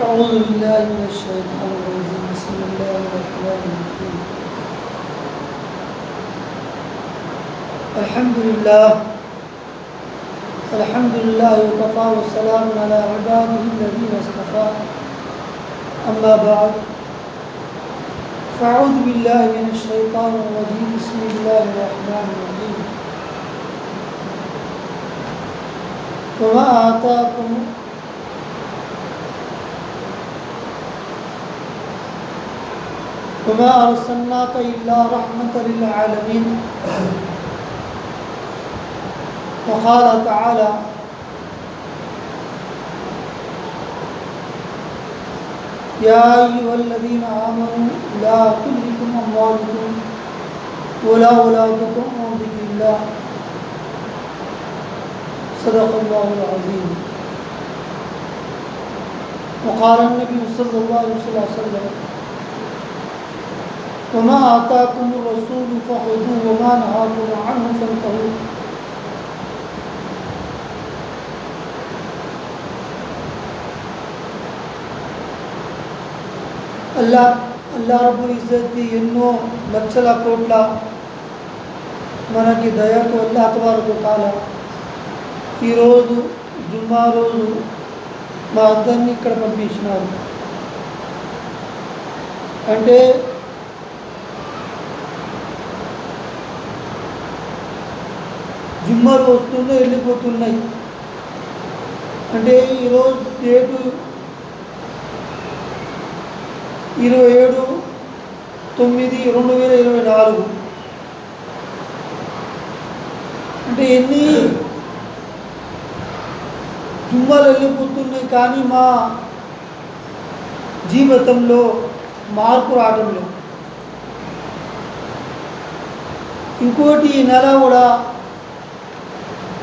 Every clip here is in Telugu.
أعوذ بالله من الشيطان الرجيم بسم الله الرحمن الرحيم الحمد لله وكفى والسلام على عباده الذين اصطفى أما بعد فأعوذ بالله من الشيطان الرجيم بسم الله الرحمن الرحيم وما أرسلناك إلا رحمة للعالمين وقال تعالى يا أيها الذين آمنوا لا تلهكم أموالكم ولا أولادكم عن ذكر الله صدق الله العظيم وقال النبي صلى الله عليه وسلم وما آتاكم الرسول فخذوه وما نهاكم عنه فانتهوا అల్లా రబ్బుల్ ఇజ్జత్ ఎన్నో లక్షల కోట్ల మనకి దయతో అల్లా తబారక తఆలా ఈరోజు జుమ్మా రోజు మా అందరినీ ఇక్కడ పంపించినారు. అంటే జుమ్మలు వస్తున్నాయి వెళ్ళిపోతున్నాయి. అంటే ఈరోజు డేటు 27/9/2024. అంటే ఎన్ని జుమ్మలు వెళ్ళిపోతున్నాయి కానీ మా జీవితంలో మార్పు రావడంలో. ఇంకోటి ఈ నెల కూడా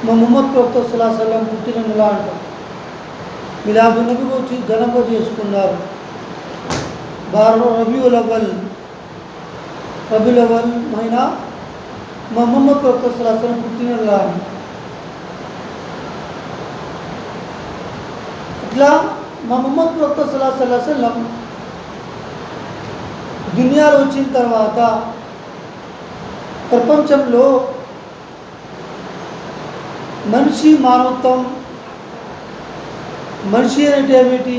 మా ముహమ్మద్ ప్రవక్త సల్లల్లాహు అలైహి వసల్లం పుట్టిన నెల అంటాం. మిలాదున్ నబీ వచ్చి ఘనంగా చేసుకున్నారు. రబీఉల్ అవ్వల్ మహినా మా ముహమ్మద్ ప్రవక్త సల్లల్లాహు అలైహి వసల్లం పుట్టిన నెల. ఇట్లా మా ముహమ్మద్ ప్రవక్త సల్లల్లాహు అలైహి వసల్లం దునియాలో వచ్చిన తర్వాత ప్రపంచంలో మనిషి మానవత్వం, మనిషి అంటే ఏమిటి,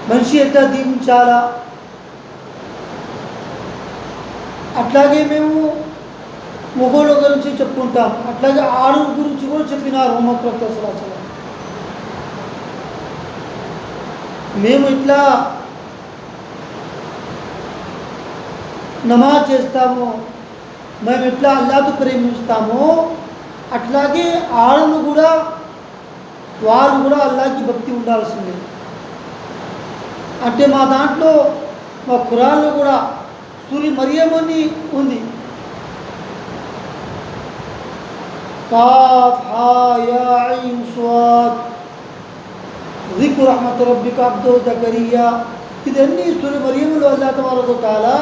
మనిషి ఎట్లా జీవించాలా, అట్లాగే మేము మొగోళ్ళ గురించి చెప్పుకుంటాం, అట్లాగే ఆడల గురించి కూడా చెప్పినారు ముహమ్మద్ ప్రవక్త సల్లల్లాహు అలైహి వసల్లం. మేము ఇట్లా నమాజ్ చేస్తామో, మేము ఎట్లా అల్లాహ్తో ప్రేమిస్తామో అట్లాగే ఆడలు కూడా వాళ్ళు కూడా అల్లాహ్కి భక్తి ఉండాల్సిందే. అంటే మా దాంట్లో మా ఖురాన్లో కూడా సూరి మరియం అని ఉంది. కాఫ్ హా యా ఐన్ స్వాద్ జిక్రు రహ్మత్ రబ్బిక అబ్దు జకరియా. ఇదన్నీ సూరి మరియంలో అల్లాహ్ తబారక వ తఆలా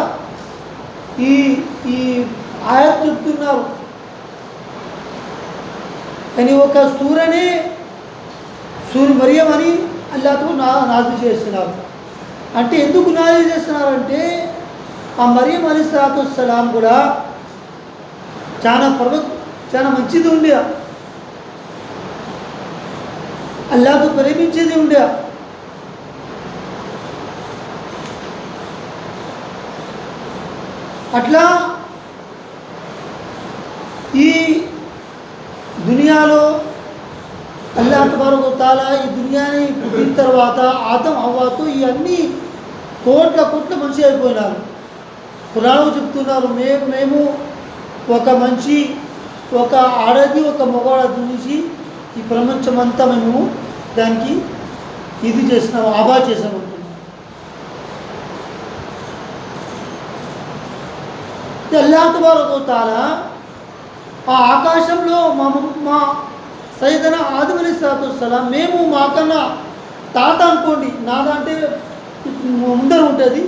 ఈ ఆయత్ చెప్తున్నారు. కానీ ఒక సూరనే సూరి మరియం అని అల్లాహ్తో నాజీల్ చేస్తున్నారు. అంటే ఎందుకు నాజీల్ చేస్తున్నారంటే ఆ మరియం అలైహిస్సలాతు వస్సలాం కూడా చాలా మంచిది ఉండే, అల్లాహ్తో ప్రేమించేది ఉండే. అట్లా ఈ దునియాలో అల్లాహ్ తబారక వ తఆలా ఈ దునియాని పుట్టిన తర్వాత ఆదం హవ్వాతో ఈ అన్ని కోట్ల మనిషి అయిపోయినారు. ఖురాన్లో చెప్తున్నారు, మేము ఒక మనిషి, ఒక ఆడది, ఒక మగవాడు నుంచి ఈ ప్రపంచం అంతా మేము దానికి ఇది చేసినాము, ఆబా చేసాము. అల్లాహ్ తబారక వ తఆలా ఆ ఆకాశంలో మా సయ్యదనా ఆదం అలైహిస్సలాతు వస్సలాం, మేము మాకన్నా తాత అనుకోండి, నాదంటే ముందర ఉంటుంది,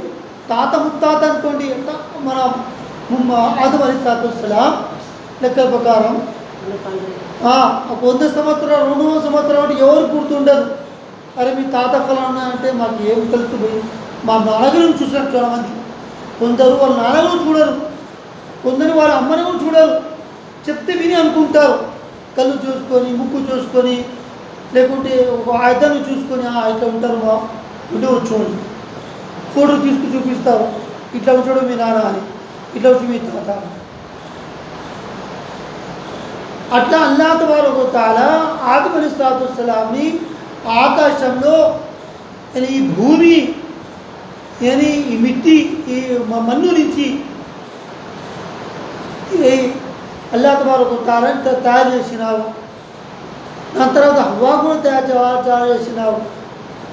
తాత ముత్తాత అనుకోండి, మన ఆదం అలైహిస్సలాతు వస్సలాం లెక్క ప్రకారం 100 సంవత్సరాలు 200 సంవత్సరాలు ఎవరు గుర్తుండదు. అరే మీ తాత ఫలానా అంటే మాకు ఏం తెలుసు పోయి మా నాన్నగారిని చూసినట్టు చాలామంది. కొందరు వాళ్ళ నాన్నగారు చూడరు, కొందరు వాళ్ళ అమ్మని కూడా చూడరు, చెప్తే విని అనుకుంటారు. కళ్ళు చూసుకొని, ముక్కు చూసుకొని, లేకుంటే ఒక ఆయతను చూసుకొని ఇట్లా ఉంటారు మా ఉంటే వచ్చి ఫోటో తీసుకు చూపిస్తారు, ఇట్లా వచ్చాడు మీ నాన్న అని, ఇట్లా వచ్చి మీ తాత. అట్లా అల్లాహ్ తబారక వ తఆలా ఆదమ్ అలైహిస్సలాతువస్సలాంని ఆకాశంలో ఈ భూమి ఈ మిట్టి ఈ మన్ను నుంచి అల్లాహ్ తబారక వ తఆలా తయారు చేసినావు. దాని తర్వాత హవ్వా కూడా తయారు చేసినావు.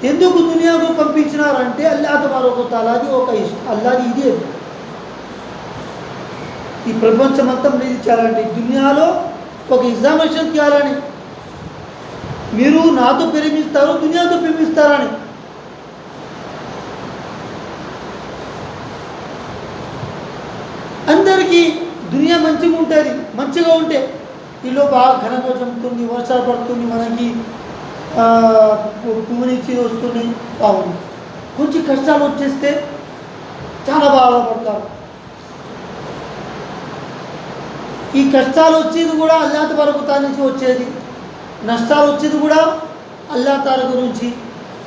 ఎందుకు దునియాకు పంపించినారంటే అల్లాహ్ తబారక వ తఆలాది ఒక ఇష్టం. అల్లాహది ఇదే, ఈ ప్రపంచం అంతా ప్రేమించాలంటే దునియాలో ఒక ఎగ్జామినేషన్ చేయాలని. మీరు నాతో ప్రేమిస్తారు, దునియాతో ప్రేమిస్తారని. అందరికీ దునియా మంచిగా ఉంటుంది, మంచిగా ఉంటే ఇల్లు బాగా ఘనంగా జరుగుతుంది, వర్షాలు పడుతుంది, మనకి పువ్వునిచ్చి వస్తుంది, బాగుంది. కొంచెం కష్టాలు వచ్చేస్తే చాలా బాధపడతారు. ఈ కష్టాలు వచ్చేది కూడా అల్లాహ్ తబారక వ తఆలా నుంచి వచ్చేది, నష్టాలు వచ్చేది కూడా అల్లాహ్ తఆలా గురించి,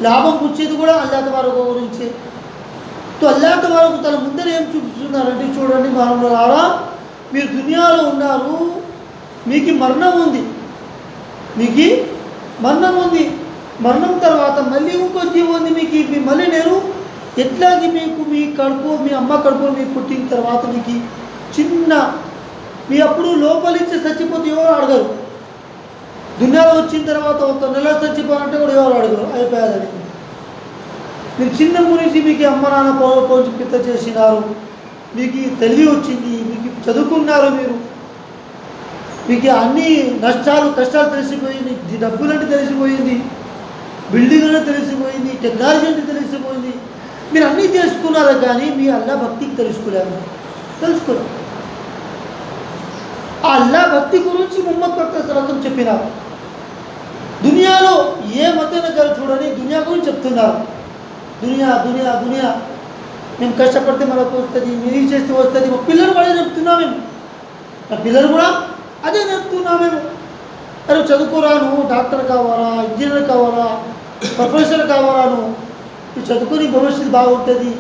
లాభం వచ్చేది కూడా అల్లాహ్ తబారక గురించి. అల్లాహ్ తబారక వ తఆలా ముందర ఏం చూపిస్తున్నారంటే, చూడండి మానవులారా, మీరు దునియాలో ఉన్నారు, మీకు మరణం ఉంది, మీకు మరణం ఉంది. మరణం తర్వాత మళ్ళీ ఇంకో జీవం ఉంది మీకు. మళ్ళీ నేను ఎట్లాగే మీకు మీ కడుపు, మీ అమ్మ కడుపులో మీకు పుట్టిన తర్వాత మీకు చిన్న మీ అప్పుడు లోపలిచ్చి చచ్చిపోతే ఎవరు అడగరు. దునియాలో వచ్చిన తర్వాత ఒక నెల చచ్చిపోవాలంటే కూడా ఎవరు అడగరు, అయిపోయాదని. మీరు చిన్న నుంచి మీకు అమ్మ నాన్న పోల్చి పిత్త చేసినారు, మీకు తెలివి వచ్చింది, మీకు చదువుకున్నారు, మీకు అన్ని నష్టాలు కష్టాలు తెలిసిపోయింది, డబ్బులంటే తెలిసిపోయింది, బిల్డింగ్ అంటే తెలిసిపోయింది, టెక్నాలజీ అంటే తెలిసిపోయింది. మీరు అన్నీ తెలుసుకున్నారు, కానీ మీ అల్లా భక్తికి తెలుసుకోలేరు. ఆ అల్లా భక్తి గురించి ముహమ్మద్ ప్రవక్త సల్లల్లాహు అలైహి వసల్లం చెప్పినారు. దునియాలో ఏ మతైనా గారు చూడని దునియా గురించి చెప్తున్నారు. దునియా దునియా దునియా, మేము కష్టపడితే మనకు వస్తుంది, మీరు చేస్తే వస్తుంది. మా పిల్లలు కూడా చెప్తున్నాం మేము, మా పిల్లలు కూడా అదే చెప్తున్నాం మేము. అరే చదువుకోరాను, డాక్టర్ కావాలా, ఇంజనీర్ కావాలా, ప్రొఫెసర్ కావాలా, నువ్వు చదువుకొని భవిష్యత్తు బాగుంటుంది,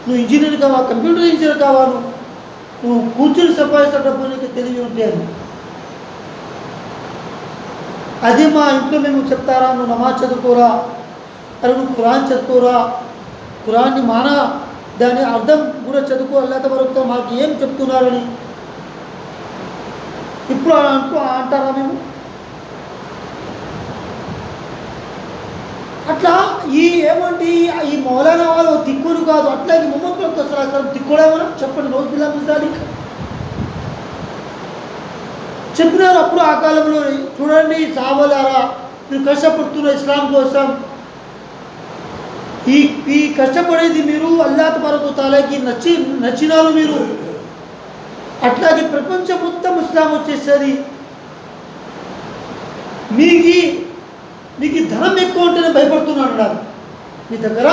నువ్వు ఇంజనీర్ కావాలి, కంప్యూటర్ ఇంజనీర్ కావాలి, నువ్వు కూర్చుని సంపాదించే డబ్బు నీకు తెలివి ఉంటే అని. అదే మా ఇంట్లో మేము చెప్తారా, నువ్వు నమాజ్ చదువుకోరా, అరే నువ్వు ఖురాన్ చదువుకోరా, ఖురాన్ని మానా, దాని అర్థం కూడా చదువుకో, అల్లాహ్ తబారక వ తఆలా మాకు ఏం చెప్తున్నారని ఇప్పుడు అంటారా మేము? అట్లా ఏమంటే ఈ మౌలానా వాళ్ళు తిక్కులు కాదు. అట్లాగే ముహమ్మద్ ప్రవక్త సల్లల్లాహు అలైహి వసల్లం తిక్కుడేమన్నా చెప్పండి. రోజు బిల్లా మిజాలిక్ చెప్పినారు. అప్పుడు ఆ కాలంలో చూడండి సహాబాలారా, మీరు కష్టపడుతున్న ఇస్లాం కోసం, ఈ కష్టపడేది మీరు అల్లాహ్ తబారక వ తఆలాకి నచ్చినారు మీరు. అట్లాగే ప్రపంచం మొత్తం ఇస్లాం వచ్చేసరి మీకు ధనం ఎక్కువ ఉంటేనే భయపడుతున్నాను అన్నారు. మీ దగ్గర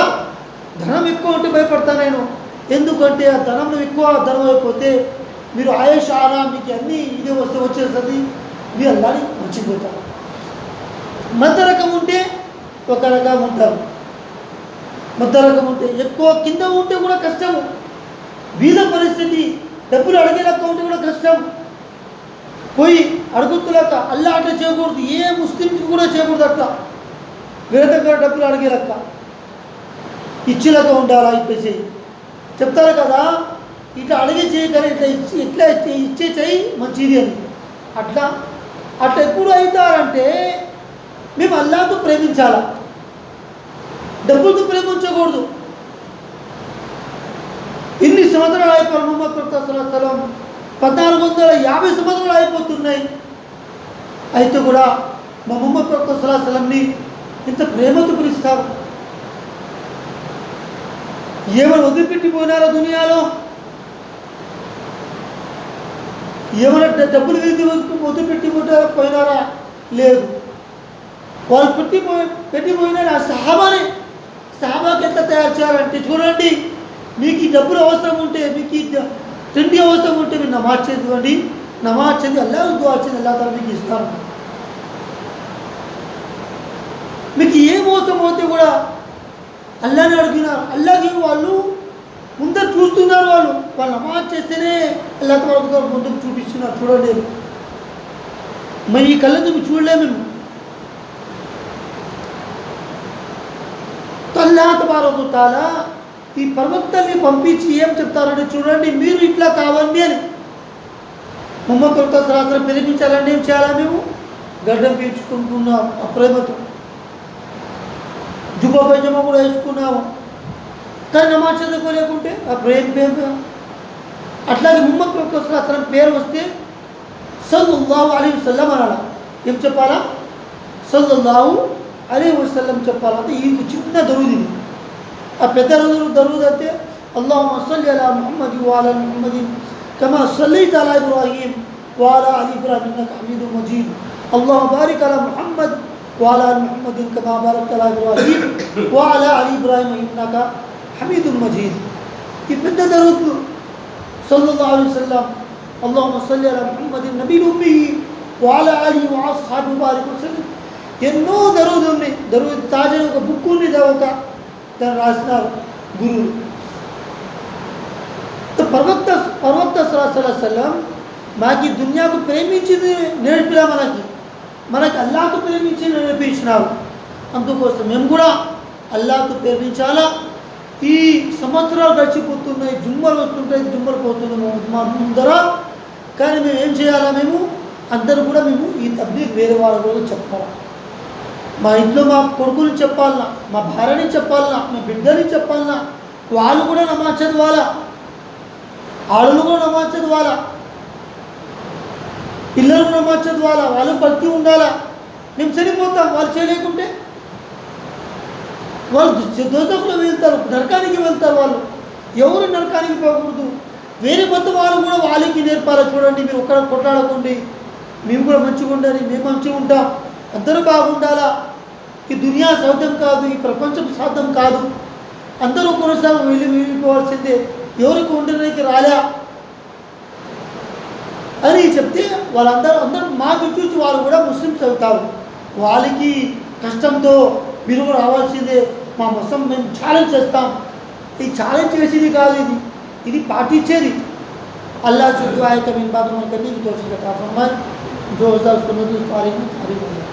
ధనం ఎక్కువ ఉంటే భయపడతాను నేను, ఎందుకంటే ఆ ధనం ఎక్కువ ధనం అయిపోతే మీరు ఆయేష్ ఆరా, మీకు అన్నీ ఇదే వచ్చేస్తుంది, మీరు అల్లాని మర్చిపోతారు. మధ్య రకం ఉంటే ఒక రకం ఉంటారు, మధ్య రకం ఉంటే ఎక్కువ కింద ఉంటే కూడా కష్టము, బీద పరిస్థితి, డబ్బులు అడిగే లెక్క ఉంటే కూడా కష్టం. పోయి అడుగుతులక అల్లా అట్లా చేయకూడదు, ఏ ముస్లింకి కూడా చేయకూడదు. అట్లా వేరే దగ్గర డబ్బులు అడిగే లెక్క ఇచ్చేలాగా ఉండాలా, ఇప్పేసి చెప్తారు కదా, ఇట్లా అడిగే చేయగలి, ఇట్లా ఇచ్చే చేయి మంచిది అని. అట్లా ఎప్పుడు అవుతారంటే మేము అల్లాతో ప్రేమించాలా, డబ్బులతో ప్రేమించకూడదు. ఇన్ని సంవత్సరాలు అయిపోయారు. ముహమ్మద్ ప్రవక్త సల్లల్లాహు అలైహి వసల్లం 1450 సంవత్సరాలు అయిపోతున్నాయి. అయితే కూడా మా ముహమ్మద్ ప్రవక్త సల్లల్లాహు అలైహి వసల్లంని ఇంత ప్రేమతో పిలుస్తారు. ఏమైనా వదిలిపెట్టిపోయినారా దునియాలో? ఏమైనా డబ్బులు వదిలిపెట్టిపోయినారా? లేదు. వాళ్ళు పెట్టిపోయినాడు ఆ సహాబాకి ఎట్లా తయారు చేయాలంటే చూడండి, మీకు ఈ డబ్బులు అవసరం ఉంటే, మీకు ఈ తిండి అవసరం ఉంటే మీరు నమాజ్ చదవండి, నమాజ్ చదివి అల్లాహ్ దుఆ చేయండి, అల్లాహ్ తాలా మీకు ఇస్తారు. మీకు ఏం అవసరం అవుతే కూడా అల్లాహ్ని అడిగినారు, అల్లాహ్కి వాళ్ళు ముందర చూస్తున్నారు, వాళ్ళు నమాజ్ చేస్తేనే అల్లాహ్ తాలా ముందుకు చూపిస్తున్నారు. చూడండి, మరి ఈ కళ్ళతో మీరు చూడలేము. మేము అల్లాహ్ తబారక తఆలా ఈ ప్రవక్తల్ని పంపించి ఏం చెప్తారంటే చూడండి, మీరు ఇట్లా కావండి అని. ముహమ్మద్ ప్రవక్త సరాసరి పిలిపించాలంటే ఏం చేయాలా? మేము గడ్డం పీల్చుకుంటున్నాం ఆ ప్రేమతో, జుబ్బా పైజమా కూడా వేసుకున్నాము, కానీ నమాజ్ చదువుకోలేకుంటే ఆ ప్రేమ. అట్లాగే ముహమ్మద్ ప్రవక్త సరాసరి పేరు వస్తే సల్లల్లాహు అలైహి వసల్లం అనాలా. ఏం చెప్పాలా? సల్లల్లాహు అలైహి వసల్లం చెప్పాలంటే ఈ చిన్న దరువుది. ఆ పెద్ద దరువుది అంటే అల్లాహుమ్మ సల్లి అలా ముహమ్మద్ వఅలా ముహమ్మదిన్ కమా సల్లైత అలా ఇబ్రాహీం వఅలా అలీ ఇబ్రాహీం ఇన్నక హమీదుమ్ మజీద్. అల్లాహుమ్మ బారిక్ అలా ముహమ్మద్ వఅలా ముహమ్మదిన్ కమా బారక్త అలా ఇబ్రాహీం వఅలా అలీ ఇబ్రాహీం ఇన్నక హమీదుమ్ మజీద్. ఈ పెద్ద దరువులు సల్లల్లాహు అలైహి వసల్లం అల్లాహుమ్మ సల్లి అలా ముహమ్మదిన్ నబీ ఉమ్మీ వఅలా అలీ వఅస్హాబి బారిక్ వసల్లం. ఎన్నో దరువులు ఉన్నాయి. దరువు తాజా ఒక బుక్ ఉంది, ఒక దాన్ని రాసినారు గురువులు. ప్రవక్త సల్లల్లాహు అలైహి వసల్లం మాకు ఈ దునియాకు ప్రేమించింది నేర్పిలా, మనకి అల్లాహ్కు ప్రేమించి నేర్పించినారు. అందుకోసం మేము కూడా అల్లాహ్కు ప్రేమించాలా. ఈ సంవత్సరాలు గడిచిపోతున్నాయి, జుమ్మలు వస్తుంటాయి, జుమ్మలు పోతున్నాము మా ముందర. కానీ మేము ఏం చేయాలా? మేము అందరూ కూడా ఈ తబ్లీగ్ వేరే వాళ్ళ కూడా చెప్పాలా. మా ఇంట్లో మా కొడుకుని చెప్పాలన్నా, మా భార్యని చెప్పాలన్నా, మా బిడ్డని చెప్పాలన్నా, వాళ్ళు కూడా నమాజ్ చదవాలా, ఆడలు కూడా నమాజ్ చదవాలా, పిల్లలు నమాజ్ చదవాలా, వాళ్ళు భక్తి ఉండాలా. మేము చనిపోతాం వాళ్ళు చేయలేకుంటే, వాళ్ళు దోషకులు వెళ్తారు, నరకానికి వెళ్తారు. వాళ్ళు ఎవరు నరకానికి పోకూడదు. వేరే కొత్త వాళ్ళు కూడా వాళ్ళకి నేర్పాలి. చూడండి, మీరు ఒక్కడ కొట్లాడకండి, మేము కూడా మంచిగా ఉండాలి, మేము మంచిగా ఉంటాం, అందరూ బాగుండాలా. ఈ దునియా సాధ్యం కాదు, ఈ ప్రపంచం సాధ్యం కాదు. అందరూ కొనసాగి వెళ్ళిపోవాల్సిందే, ఎవరికి ఉండడానికి రాలే అని చెప్తే అందరూ మాకు చూసి వాళ్ళు కూడా ముస్లిమ్స్ అవుతారు. వాళ్ళకి కష్టంతో మీరు కూడా రావాల్సిందే, మా మొత్తం మేము ఛాలెంజ్ చేస్తాం. ఈ ఛాలెంజ్ చేసేది కాదు, ఇది పాటించేది. अल्लाह से दुआ है कभी इन बातों में करने की तौफीक अता फरमाए। जो हज़ार सुन्नत तारीख में तारीफ हो जाए।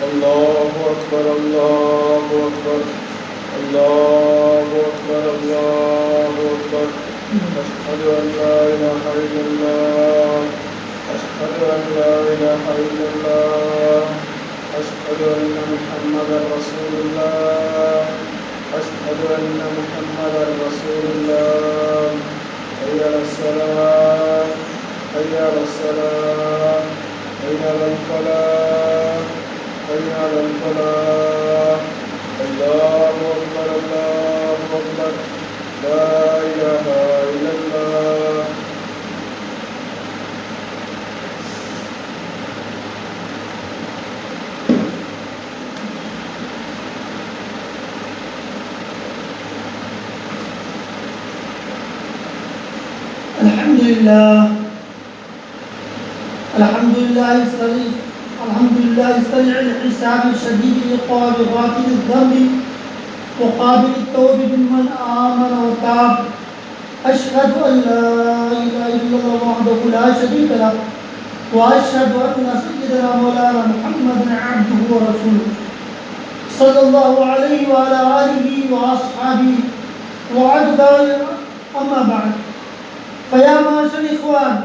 الله أكبر الله أكبر الله أكبر الله أكبر أشهد أن لا إله إلا الله أشهد أن لا إله إلا الله أشهد أن محمدا رسول الله أشهد أن محمدا رسول الله حي على الصلاة حي على الصلاة حي على الفلاح حي على الفلاح الله أكبر الله أكبر لا إله إلا الله الحمد لله الحمد لله سريع الحساب شديد العقاب غافل الذنب وقابل التوب ممن آمن وتاب أشهد أن لا إله إلا الله وحده لا شريك له وأشهد أن سيدنا مولانا محمدا عبده ورسوله صلى الله عليه وعلى آله وأصحابه وأتباعه أما بعد فيا معاشر الإخوان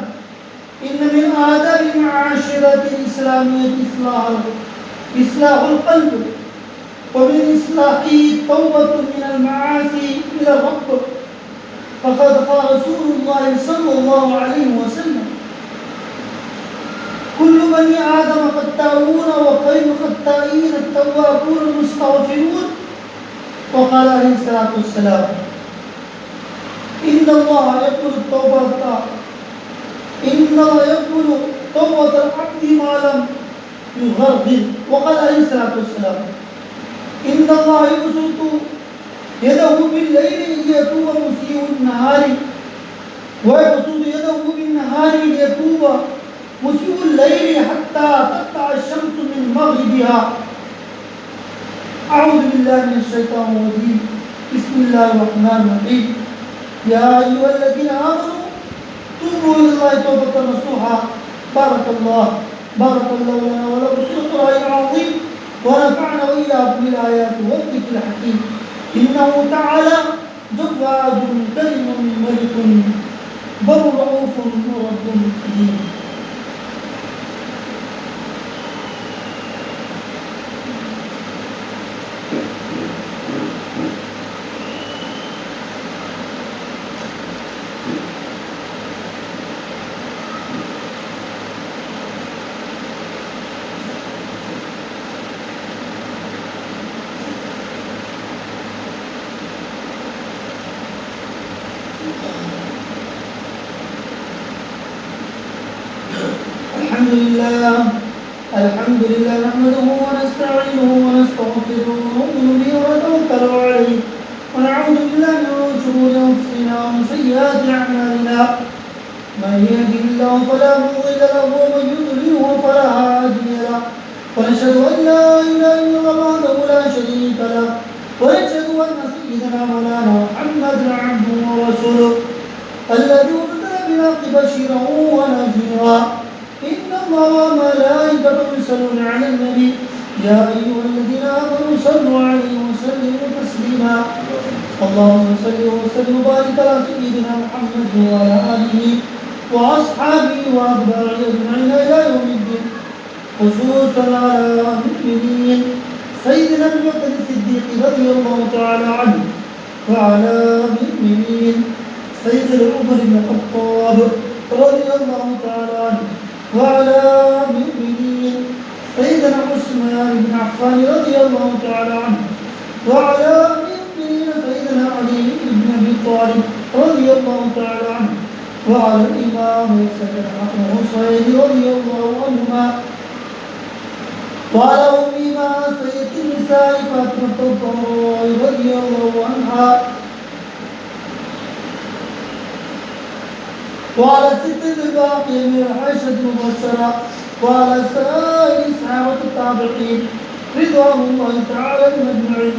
إن من آداب المعاشرة الإسلامية إصلاح القلب ومن إصلاحه توبة من المعاصي إلى الرب فقد قال رسول الله صلى الله عليه وسلم كل بني آدم خطاؤون وخير الخطائين التوابون المستغفرون وقال عليه الصلاة والسلام إن الله يقبل توبة العبد ما لم يغرغر وقال عليه الصلاة والسلام إن الله يبسط يده بالليل ليتوب مسيء النهار ويبسط يده بالنهار ليتوب مسيء الليل حتى تطلع الشمس من مغربها أعوذ بالله من الشيطان الرجيم بسم الله الرحمن الرحيم يا أيها الذين آمنوا توبوا إلى الله توبة نصوحا بارك الله لنا ولكم في القرآن العظيم ونفعنا وإياكم بالآيات والذكر الحكيم إنه تعالى جواد كريم ملك بر رؤوف رب كريم. الحمد لله نحمده ونستعينه ونستغفره ونؤمن به ونتوكل عليه ونعوذ بالله من شرور أنفسنا ومن سيئات أعمالنا من يهده الله فلا مضل له ومن يضلل فلا هادي له ونشهد أن لا إله إلا الله وحده لا شريك له ونشهد أن سيدنا مولانا محمدا عبده ورسوله الذي أرسل بالحق بشيرا ونذيرا إن الله وملائكته يصلون على النبي يا أيها الذين آمنوا صلوا عليه وسلموا تسليما اللهم صل وسلم وبارك على سيدنا محمد وعلى آله وأصحابه وأتباعه أجمعين إلى يوم الدين خصوصا على المؤمنين سيدنا أبي بكر الصديق رضي الله تعالى عنه وعلى المؤمنين سيدنا عمر بن الخطاب رضي الله تعالى عنه وعلى المؤمنين سيدنا عثمان بن عفان رضي الله تعالى عنه وعلى المؤمنين سيدنا علي بن أبي طالب رضي الله تعالى عنه وعلى الإمام سيدنا حسن حسين رضي الله عنهما وعلى أمهما سيد النساء فاطمة الزهراء رضي الله عنها وعلى الستة الباقية من العائشة المبشرة وعلى سائر صحابة التابعين رضوان الله تعالى أجمعين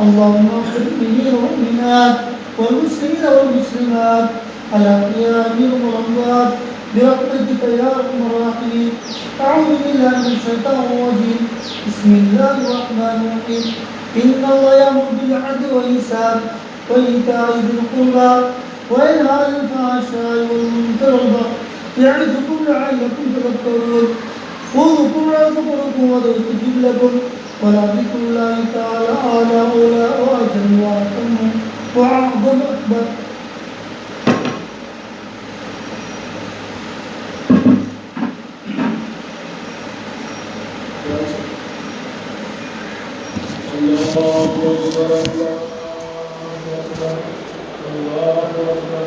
اللهم اغفر للمؤمنين والمؤمنات والمسلمين والمسلمات الأحياء منهم والأموات برحمتك يا أرحم الراحمين أعوذ بالله من الشيطان الرجيم بسم الله الرحمن الرحيم إن الله يأمر بالعدل والإحسان وإيتاء ذي القربى وينهى عن الفحشاء والمنكر والبغي يعظكم لعلكم تذكرون اذكروا ربكم ويستجب لكم ولذكر الله تعالى أعلى وأجل وأتم وأعظم أكبر الله أكبر الله أكبر الله أكبر